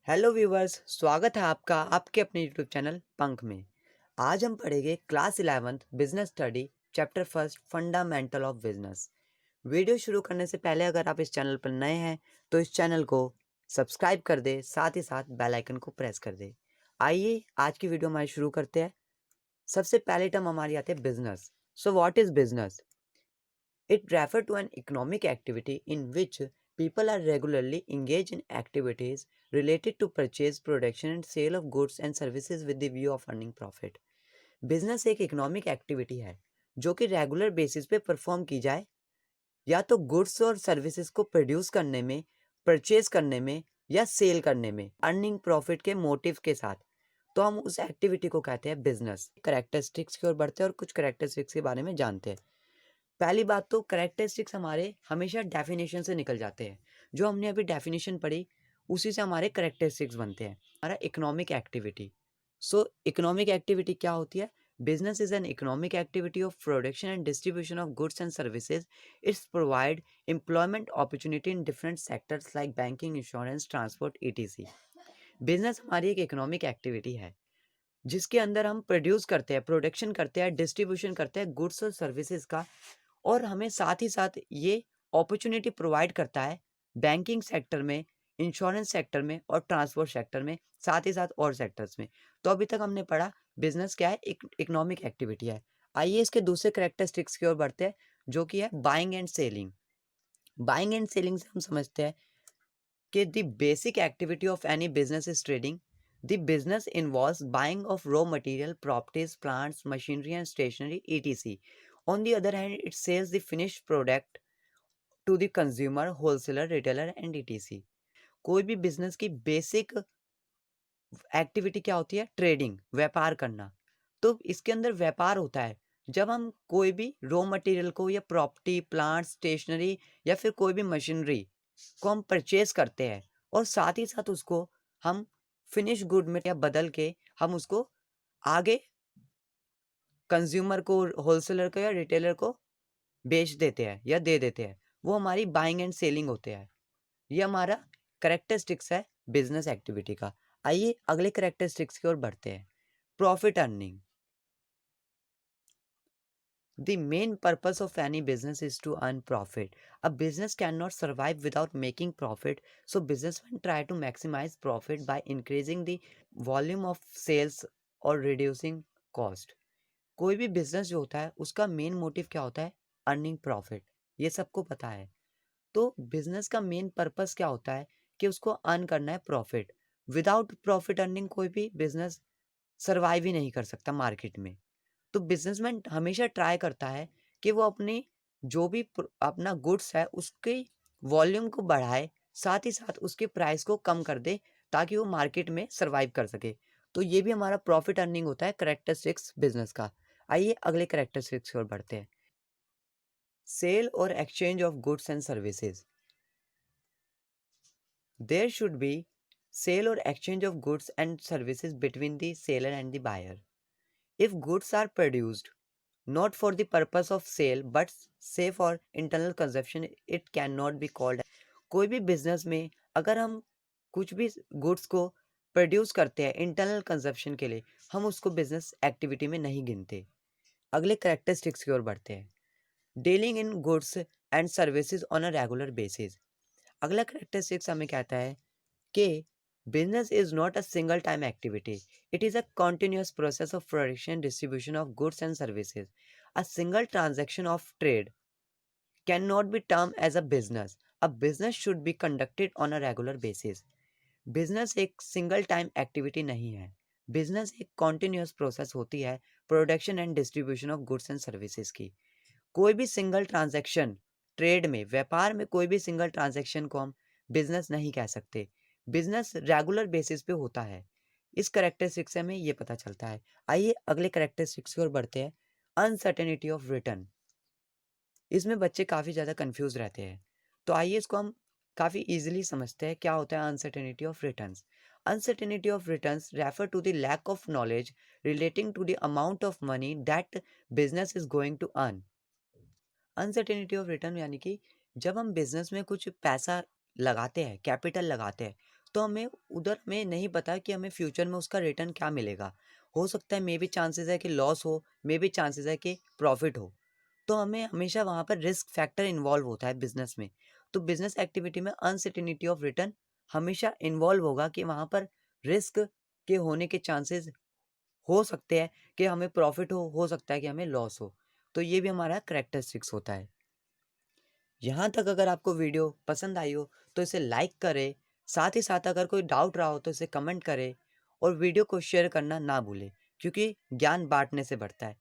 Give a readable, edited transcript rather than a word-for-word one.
Hello viewers, स्वागत है आपका आपके अपने यूट्यूब चैनल पंख में। आज हम पढ़ेंगे class 11th business study chapter first fundamental of business. Video शुरू करने से पहले अगर आप इस चैनल पर नए हैं तो इस चैनल को सब्सक्राइब कर दे, साथ ही साथ बेल आइकन को प्रेस कर दे। आइए आज की वीडियो हमारी शुरू करते हैं। सबसे पहले टर्म हमारी आती है business. So what is business? It refers to an economic activity in which people are regularly engaged in activities related to purchase, production and sale of goods and services with the view of earning profit. Business एक economic activity है जो कि regular basis पे perform की जाए, या तो goods और सर्विसेज को प्रोड्यूस करने में, परचेज करने में या सेल करने में अर्निंग प्रॉफिट के मोटिव के साथ। तो हम उस एक्टिविटी को कहते हैं बिजनेस। करेक्टरिस्टिक्स की ओर बढ़ते हैं और कुछ करेक्टरिस्टिक्स के बारे में जानते हैं। पहली बात तो करेक्टरिस्टिक्स हमारे हमेशा डेफिनेशन से निकल जाते हैं। जो हमने अभी डेफिनेशन पढ़ी उसी से हमारे करेक्टरिस्टिक्स बनते हैं। हमारा इकोनॉमिक एक्टिविटी। सो इकोनॉमिक एक्टिविटी क्या होती है? Business is an economic activity of production and distribution of goods and services. It's provide employment opportunity in different sectors like banking, insurance, transport, etc. Business हमारी एक economic activity है जिसके अंदर हम produce करते हैं, प्रोडक्शन करते हैं, डिस्ट्रीब्यूशन करते हैं गुड्स और सर्विसेज का, और हमें साथ ही साथ ये अपॉर्चुनिटी प्रोवाइड करता है बैंकिंग सेक्टर में, इंश्योरेंस सेक्टर में और ट्रांसपोर्ट सेक्टर में, साथ ही साथ और सेक्टर्स में। तो अभी तक हमने पढ़ा बिजनेस क्या है, एक इकोनॉमिक एक्टिविटी है। आइए इसके दूसरे करेक्टरिस्टिक्स की ओर बढ़ते हैं जो कि है buying and selling. Buying and selling से हम समझते हैं कि the basic activity of any business is trading. The business involves buying of raw material, properties, plants, machinery and stationery, etc. On the other hand, it sells the finished product to the consumer, wholesaler, retailer and etc. कोई भी business की basic activity क्या होती है? Trading, व्यापार करना। तो इसके अंदर व्यापार होता है जब हम कोई भी रॉ मटेरियल को या प्रॉपर्टी, प्लांट, स्टेशनरी या फिर कोई भी मशीनरी को हम परचेज करते हैं और साथ ही साथ उसको हम फिनिश गुड में या बदल के हम उसको आगे कंज्यूमर को, होलसेलर को या रिटेलर को बेच देते हैं या दे देते हैं। वो हमारी बाइंग एंड सेलिंग होते हैं। ये हमारा करेक्टरिस्टिक्स है बिजनेस एक्टिविटी का। आइए अगले करेक्टरिस्टिक्स की ओर बढ़ते हैं। Profit earning. The main purpose of any business is to earn profit. A business cannot survive without making profit, so businessmen try to maximize profit by increasing the volume of sales or reducing cost. कोई भी business जो होता है उसका main motive क्या होता है? Earning profit. ये सबको पता है। तो बिजनेस का मेन पर्पस क्या होता है? कि उसको अर्न करना है प्रॉफिट। विदाउट प्रॉफिट अर्निंग कोई भी बिजनेस सर्वाइव ही नहीं कर सकता मार्केट में। तो बिजनेसमैन हमेशा ट्राई करता है कि वो अपनी जो भी अपना गुड्स है उसके वॉल्यूम को बढ़ाए, साथ ही साथ उसके प्राइस को कम कर दे ताकि वो मार्केट में सर्वाइव कर सके। तो ये भी हमारा प्रॉफिट अर्निंग होता है करेक्टरिस्टिक्स बिजनेस का। आइए अगले करेक्टरिस्टिक्स की ओर बढ़ते हैं। सेल और exchange of goods and services. There should be sale or exchange of goods and services between the seller and the buyer. If goods are produced not for the purpose of sale but say for internal consumption, it cannot be called. कोई भी business में अगर हम कुछ भी goods को produce करते हैं इंटरनल कंजप्शन के लिए, हम उसको बिजनेस एक्टिविटी में नहीं गिनते। अगले करेक्टरिस्टिक्स की ओर बढ़ते हैं। Dealing in goods and services on a regular basis. अगला करेक्टरिस्टिक्स हमें कहता है कि business is not a single time activity. It is a continuous process of production and distribution of goods and services. A single transaction of trade cannot be termed as a business. A business should be conducted on a regular basis. Business एक single time activity नहीं है। Business एक continuous process होती है production and distribution of goods and services की। कोई भी single transaction trade में, व्यापार में कोई भी सिंगल ट्रांजैक्शन को हम बिजनेस नहीं कह सकते। बिजनेस रेगुलर बेसिस पे होता है। इस करेक्टरिस्टिक्स से हमें ये पता चलता है। आइए अगले करेक्टरिस्टिक्स की ओर बढ़ते हैं। Uncertainty of return. इसमें बच्चे काफ़ी ज़्यादा कंफ्यूज रहते हैं, तो आइए इसको हम काफ़ी इजीली समझते हैं। क्या होता है uncertainty of returns? Uncertainty of returns refer to the lack of knowledge relating to the amount of money that business is going to earn. Uncertainty of return यानी कि जब हम बिज़नेस में कुछ पैसा लगाते हैं, कैपिटल लगाते हैं, तो हमें उधर में नहीं पता कि हमें फ्यूचर में उसका रिटर्न क्या मिलेगा। हो सकता है मे बी चांसेस है कि लॉस हो, मे बी चांसेस है कि प्रॉफ़िट हो। तो हमें हमेशा वहाँ पर रिस्क फैक्टर इन्वॉल्व होता है बिज़नेस में। तो बिज़नेस एक्टिविटी में अनसर्टेनिटी ऑफ रिटर्न हमेशा इन्वॉल्व होगा कि वहाँ पर रिस्क के होने के चांसेस हो सकते हैं कि हमें प्रॉफ़िट हो सकता है कि हमें लॉस हो। तो ये भी हमारा कैरेक्टरिस्टिक्स होता है। यहाँ तक अगर आपको वीडियो पसंद आई हो तो इसे लाइक करें, साथ ही साथ अगर कोई डाउट रहा हो तो इसे कमेंट करें और वीडियो को शेयर करना ना भूलें क्योंकि ज्ञान बाँटने से बढ़ता है।